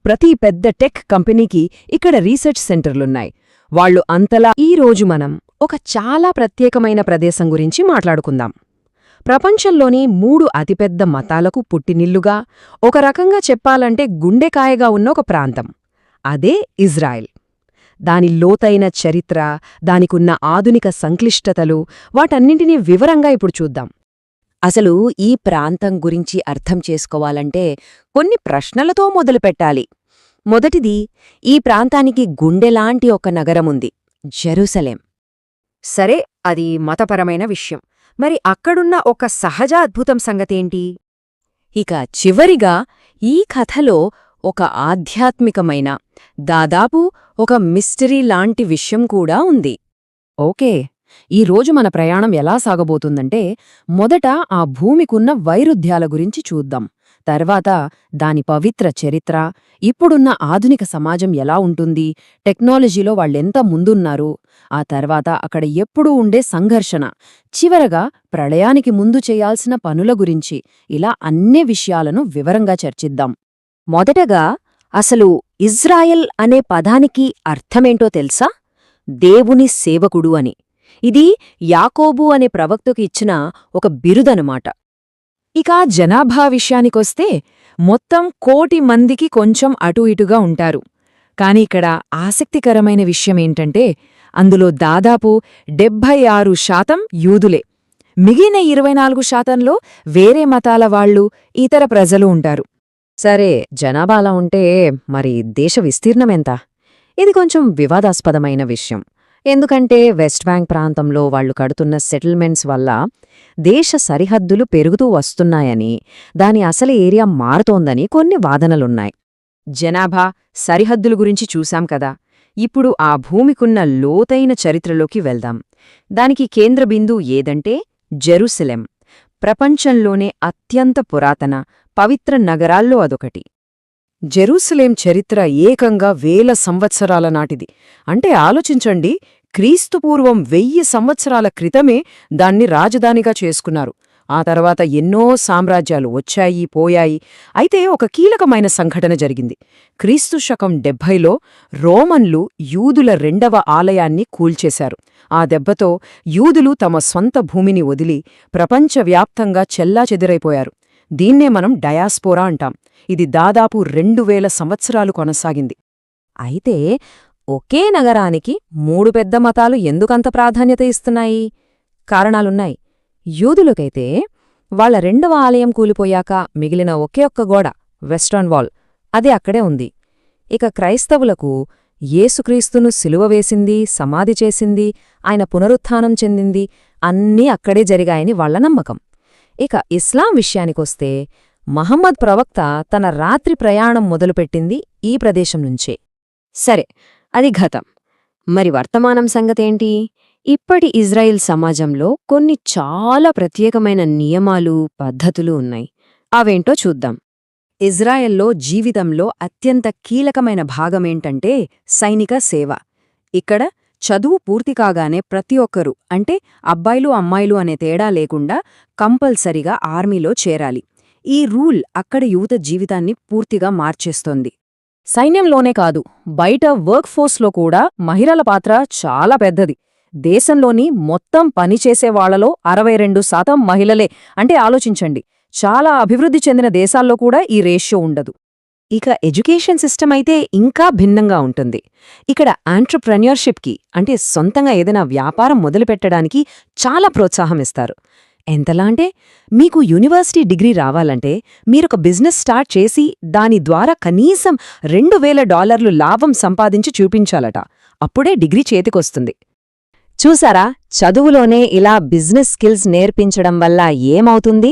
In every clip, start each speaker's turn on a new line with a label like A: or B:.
A: ప్రతి పెద్ద టెక్ కంపెనీకి ఇక్కడ రీసెర్చ్ సెంటర్లున్నాయి. వాళ్లు అంతలా ఈరోజు మనం ఒక చాలా ప్రత్యేకమైన ప్రదేశం గురించి మాట్లాడుకుందాం. ప్రపంచంలోని 3 అతిపెద్ద మతాలకు పుట్టినిల్లుగా, ఒక రకంగా చెప్పాలంటే గుండెకాయగా ఉన్న ఒక ప్రాంతం. అదే ఇజ్రాయెల్. దాని లోతైన చరిత్ర, దానికున్న ఆధునిక సంక్లిష్టతలు, వాటన్నింటినీ వివరంగా ఇప్పుడు చూద్దాం. అసలు ఈ ప్రాంతం గురించి అర్థం చేసుకోవాలంటే కొన్ని ప్రశ్నలతో మొదలుపెట్టాలి. మొదటిది, ఈ ప్రాంతానికి గుండెలాంటి ఒక నగరముంది, జెరూసలేం. సరే, అది మతపరమైన విషయం. మరి అక్కడున్న ఒక సహజ అద్భుతం సంగతేంటి? ఇక చివరిగా ఈ కథలో ఒక ఆధ్యాత్మికమైన, దాదాపు ఒక మిస్టరీ లాంటి విషయం కూడా ఉంది. ఓకే, ఈరోజు మన ప్రయాణం ఎలా సాగబోతుందంటే, మొదట ఆ భూమికున్న వైరుధ్యాల గురించి చూద్దాం. తర్వాత దాని పవిత్ర చరిత్ర, ఇప్పుడున్న ఆధునిక సమాజం ఎలా ఉంటుంది, టెక్నాలజీలో వాళ్ళెంత ముందున్నారు, ఆ తర్వాత అక్కడ ఎప్పుడూ ఉండే సంఘర్షణ, చివరగా ప్రళయానికి ముందు చేయాల్సిన పనుల గురించి, ఇలా అన్ని విషయాలను వివరంగా చర్చిద్దాం. మొదటగా అసలు ఇజ్రాయెల్ అనే పదానికి అర్థమేంటో తెలుసా? దేవుని సేవకుడు అని. ఇది యాకోబు అనే ప్రవక్తకు ఇచ్చిన ఒక బిరుదనమాట. ఇక జనాభా విషయానికొస్తే మొత్తం 1,000,000 మందికి కొంచెం అటూ ఇటుగా ఉంటారు. కాని ఇక్కడ ఆసక్తికరమైన విషయమేంటంటే, అందులో దాదాపు 76% యూదులే. మిగిలిన 24% వేరే మతాల వాళ్ళు, ఇతర ప్రజలు ఉంటారు. సరే, జనాభా అలా ఉంటే మరి దేశ విస్తీర్ణమెంత? ఇది కొంచెం వివాదాస్పదమైన విషయం. ఎందుకంటే వెస్ట్ బ్యాంక్ ప్రాంతంలో వాళ్లు కడుతున్న సెటిల్మెంట్స్ వల్ల దేశ సరిహద్దులు పెరుగుతూ వస్తున్నాయని, దాని అసలు ఏరియా మారుతోందని కొన్ని వాదనలున్నాయి. జనాభా, సరిహద్దుల గురించి చూశాం కదా. ఇప్పుడు ఆ భూమికున్న లోతైన చరిత్రలోకి వెళ్దాం. దానికి కేంద్ర బిందువు ఏదంటే జెరూసలేం. ప్రపంచంలోనే అత్యంత పురాతన, పవిత్ర నగరాల్లో అదొకటి. జెరూసలేం చరిత్ర ఏకంగా 1000 సంవత్సరాల నాటిది. అంటే ఆలోచించండి, క్రీస్తుపూర్వం 1000 సంవత్సరాల క్రితమే దాన్ని రాజధానిగా చేసుకున్నారు. ఆ తర్వాత ఎన్నో సామ్రాజ్యాలు వచ్చాయి, పోయాయి. అయితే ఒక కీలకమైన సంఘటన జరిగింది. క్రీస్తు శకం 70లో రోమన్లు యూదుల 2వ ఆలయాన్ని కూల్చేశారు. ఆ దెబ్బతో యూదులు తమ స్వంత భూమిని వదిలి ప్రపంచవ్యాప్తంగా చెల్లాచెదురైపోయారు. దీన్నే మనం డయాస్పోరా అంటాం. ఇది దాదాపు 2000 సంవత్సరాలు కొనసాగింది. అయితే ఒకే నగరానికి 3 పెద్ద మతాలు ఎందుకంత ప్రాధాన్యత ఇస్తున్నాయి? కారణాలున్నాయి. యూదులకైతే వాళ్ల 2వ ఆలయం కూలిపోయాక మిగిలిన ఒకే ఒక్క గోడ, వెస్టర్న్ వాల్, అది అక్కడే ఉంది. ఇక క్రైస్తవులకు యేసుక్రీస్తును సిలువ వేసింది, సమాధి చేసింది, ఆయన పునరుత్థానం చెందింది, అన్నీ అక్కడే జరిగాయని వాళ్ల నమ్మకం. ఇక ఇస్లాం విషయానికొస్తే మహమ్మద్ ప్రవక్త తన రాత్రి ప్రయాణం మొదలుపెట్టింది ఈ ప్రదేశం నుంచే. సరే, అది గతం. మరి వర్తమానం సంగతేంటి? ఇప్పటి ఇజ్రాయిల్ సమాజంలో కొన్ని చాలా ప్రత్యేకమైన నియమాలు, పద్ధతులు ఉన్నాయి. అవేంటో చూద్దాం. ఇజ్రాయెల్లో జీవితంలో అత్యంత కీలకమైన భాగమేంటంటే సైనిక సేవ. ఇక్కడ చదువు పూర్తి కాగానే ప్రతి ఒక్కరూ, అంటే అబ్బాయిలు అమ్మాయిలు అనే తేడా లేకుండా కంపల్సరిగా ఆర్మీలో చేరాలి. ఈ రూల్ అక్కడ యువత జీవితాన్ని పూర్తిగా మార్చేస్తోంది. సైన్యంలోనే కాదు, బయట వర్క్ ఫోర్స్లో కూడా మహిళల పాత్ర చాలా పెద్దది. దేశంలోని మొత్తం పనిచేసేవాళ్లలో 62% మహిళలే. అంటే ఆలోచించండి, చాలా అభివృద్ధి చెందిన దేశాల్లో కూడా ఈ రేషియో ఉండదు. ఇక ఎడ్యుకేషన్ సిస్టమ్ అయితే ఇంకా భిన్నంగా ఉంటుంది. ఇక్కడ ఆంట్రప్రెన్యూర్షిప్కి, అంటే సొంతంగా ఏదైనా వ్యాపారం మొదలుపెట్టడానికి చాలా ప్రోత్సాహమిస్తారు. ఎంతలా అంటే, మీకు యూనివర్సిటీ డిగ్రీ రావాలంటే మీరొక బిజినెస్ స్టార్ట్ చేసి దాని ద్వారా కనీసం $2,000 లాభం సంపాదించి చూపించాలట. అప్పుడే డిగ్రీ చేతికొస్తుంది. చూసారా, చదువులోనే ఇలా బిజినెస్ స్కిల్స్ నేర్పించడం వల్ల ఏమవుతుంది?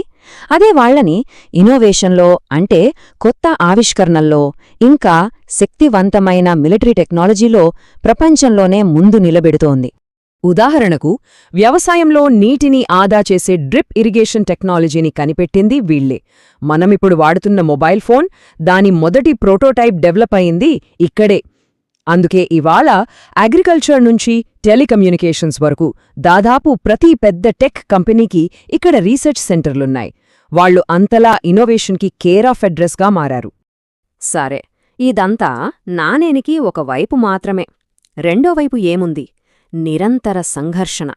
A: అదే వాళ్లని ఇన్నోవేషన్లో, అంటే కొత్త ఆవిష్కరణల్లో, ఇంకా శక్తివంతమైన మిలిటరీ టెక్నాలజీలో ప్రపంచంలోనే ముందు నిలబెడుతోంది. ఉదాహరణకు, వ్యవసాయంలో నీటిని ఆదా చేసే డ్రిప్ ఇరిగేషన్ టెక్నాలజీని కనిపెట్టింది వీళ్లే. మనమిప్పుడు వాడుతున్న మొబైల్ ఫోన్, దాని మొదటి ప్రోటోటైప్ డెవలప్ అయింది ఇక్కడే. అందుకే ఇవాళ అగ్రికల్చర్ నుంచి టెలికమ్యూనికేషన్స్ వరకు దాదాపు ప్రతి పెద్ద టెక్ కంపెనీకి ఇక్కడ రీసెర్చ్ సెంటర్లున్నాయి. వాళ్లు అంతలా ఇన్నోవేషన్కి కేర్ ఆఫ్ అడ్రస్గా మారారు. సరే, ఇదంతా నాణేనికి ఒక వైపు మాత్రమే. రెండో వైపు ఏముంది? నిరంతర సంఘర్షణ.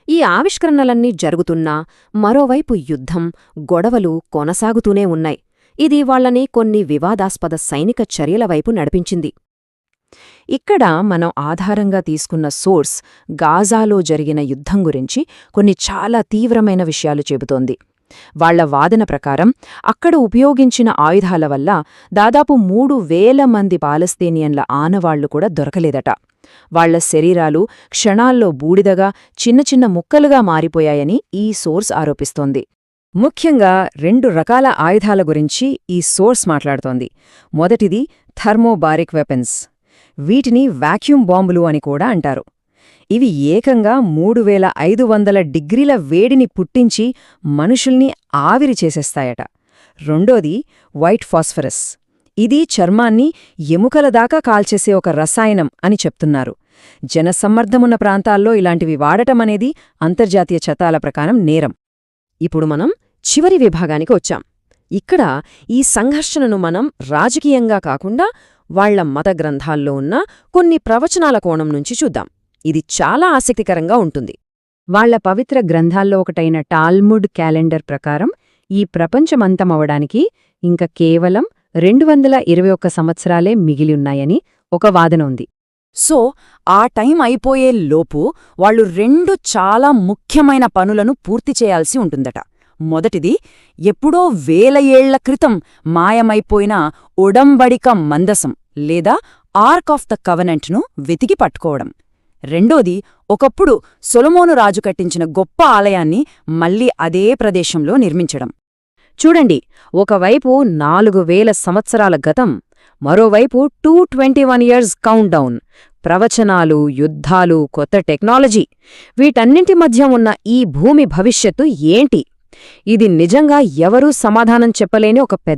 A: ఈ ఆవిష్కరణలన్నీ జరుగుతున్నా మరోవైపు యుద్ధం, గొడవలు కొనసాగుతూనే ఉన్నాయి. ఇది వాళ్ళని కొన్ని వివాదాస్పద సైనిక చర్యల వైపు నడిపించింది. ఇక్కడ మనం ఆధారంగా తీసుకున్న సోర్స్ గాజాలో జరిగిన యుద్ధం గురించి కొన్ని చాలా తీవ్రమైన విషయాలు చెబుతోంది. వాళ్ల వాదన ప్రకారం అక్కడ ఉపయోగించిన ఆయుధాల వల్ల దాదాపు 3,000 మంది పాలస్తీనియన్ల ఆనవాళ్లు కూడా దొరకలేదట. వాళ్ల శరీరాలు క్షణాల్లో బూడిదగా చిన్న చిన్న ముక్కలుగా మారిపోయాయని ఈ సోర్స్ ఆరోపిస్తోంది. ముఖ్యంగా 2 రకాల ఆయుధాల గురించి ఈ సోర్స్ మాట్లాడుతోంది. మొదటిది థర్మోబారిక్ వెపన్స్. వీటిని వాక్యూమ్ బాంబులు అని కూడా అంటారు. ఇవి ఏకంగా 3,500 డిగ్రీల వేడిని పుట్టించి మనుషుల్ని ఆవిరి చేసేస్తాయట. రెండోది వైట్ ఫాస్ఫరస్. ఇది చర్మాన్ని ఎముకల దాకా కాల్చేసే ఒక రసాయనం అని చెప్తున్నారు. జనసమ్మర్దమున్న ప్రాంతాల్లో ఇలాంటివి వాడటమనేది అంతర్జాతీయ చట్టాల ప్రకారం నేరం. ఇప్పుడు మనం చివరి విభాగానికి వచ్చాం. ఇక్కడ ఈ సంఘర్షణను మనం రాజకీయంగా కాకుండా వాళ్ల మత గ్రంథాల్లో ఉన్న కొన్ని ప్రవచనాల కోణం నుంచి చూద్దాం. ఇది చాలా ఆసక్తికరంగా ఉంటుంది. వాళ్ల పవిత్ర గ్రంథాల్లో ఒకటైన టాల్ముడ్ క్యాలెండర్ ప్రకారం ఈ ప్రపంచమంతమవడానికి ఇంక కేవలం 221 సంవత్సరాలే మిగిలియున్నాయని ఒక వాదన ఉంది.
B: సో ఆ టైం అయిపోయే లోపు వాళ్ళు 2 చాలా ముఖ్యమైన పనులను పూర్తి చేయాల్సి ఉంటుందట. మొదటిది, ఎప్పుడో 1000 ఏళ్ల క్రితం మాయమైపోయిన ఒడంబడిక మందసం లేదా ఆర్క్ ఆఫ్ ద కవెనెంట్ను వెతికి పట్టుకోవడం. రెండోది, ఒకప్పుడు సొలొమోను రాజు కట్టించిన గొప్ప ఆలయాన్ని మళ్లీ అదే ప్రదేశంలో నిర్మించడం.
A: చూడండి, ఒకవైపు 4,000 సంవత్సరాల గతం, మరోవైపు 221 ఇయర్స్ కౌంట్ డౌన్. ప్రవచనాలు, యుద్ధాలు, కొత్త టెక్నాలజీ, వీటన్నింటి మధ్య ఉన్న ఈ భూమి భవిష్యత్తు ఏంటి? ఇది నిజంగా ఎవరూ సమాధానం చెప్పలేని ఒక పెద్ద